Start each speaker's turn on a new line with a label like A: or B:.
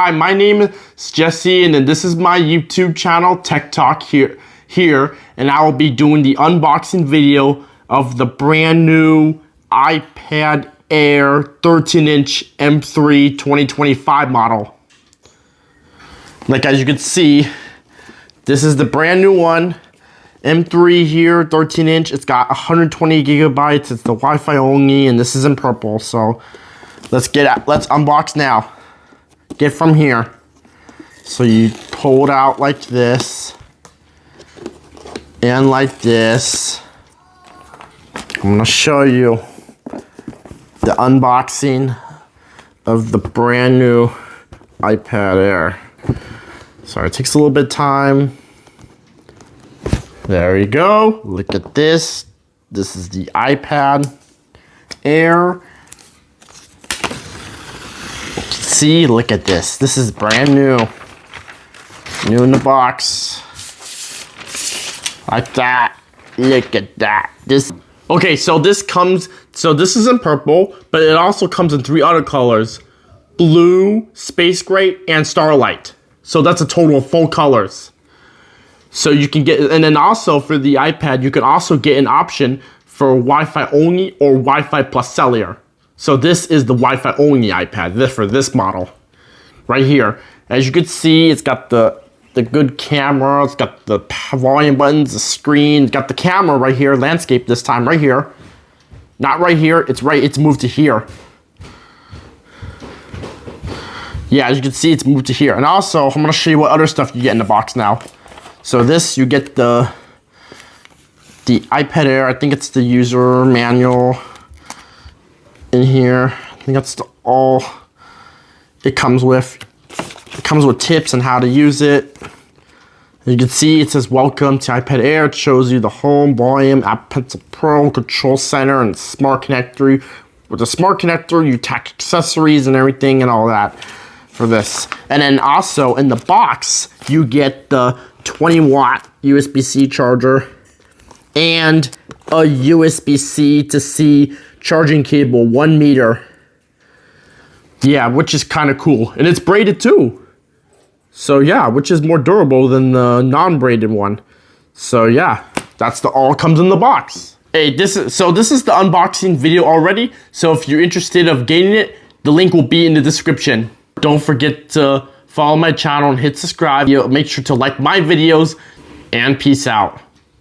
A: Hi, my name is Jesse, and then this is my YouTube channel, Tech Talk here, and I will be doing the unboxing video of the brand new iPad Air 13-inch M3 2025 model. Like as you can see, this is the brand new one, M3 here, 13-inch. It's got 120 gigabytes. It's the Wi-Fi only, and this is in purple. So let's unbox now. Get from here. So you pull it out like this and like this. I'm gonna show you the unboxing of the brand new iPad Air. Sorry, it takes a little bit of time. There you go. Look at this. This is the iPad Air. See, look at this. This is brand new. New in the box. Like that. Look at that. Okay, so this is in purple, but it also comes in 3 other colors. Blue, space gray, and starlight. So that's a total of 4 colors. So you can get, and then also for the iPad, you can also get an option for Wi-Fi only or Wi-Fi plus cellular. So this is the Wi-Fi only iPad for this model right here. As you can see, it's got the good camera, it's got the volume buttons, the screen, it's got the camera right here, landscape this time right here. Not right here, it's moved to here. Yeah, as you can see, it's moved to here. And also, I'm gonna show you what other stuff you get in the box now. So this, you get the iPad Air, I think it's the user manual in here. I think that's all it comes with. It comes with tips on how to use it. As you can see, it says welcome to iPad Air. It shows you the home, volume, App Pencil Pro, control center, and smart connector. With the smart connector, you tack accessories and everything and all that for this. And then also in the box, you get the 20-watt USB-C charger and a USB-C to C charging cable, 1 meter. Yeah, which is kind of cool. And it's braided too. So yeah, which is more durable than the non-braided one. So yeah, that's all comes in the box. Hey, this is the unboxing video already. So if you're interested of getting it, the link will be in the description. Don't forget to follow my channel and hit subscribe. Make sure to like my videos, and peace out.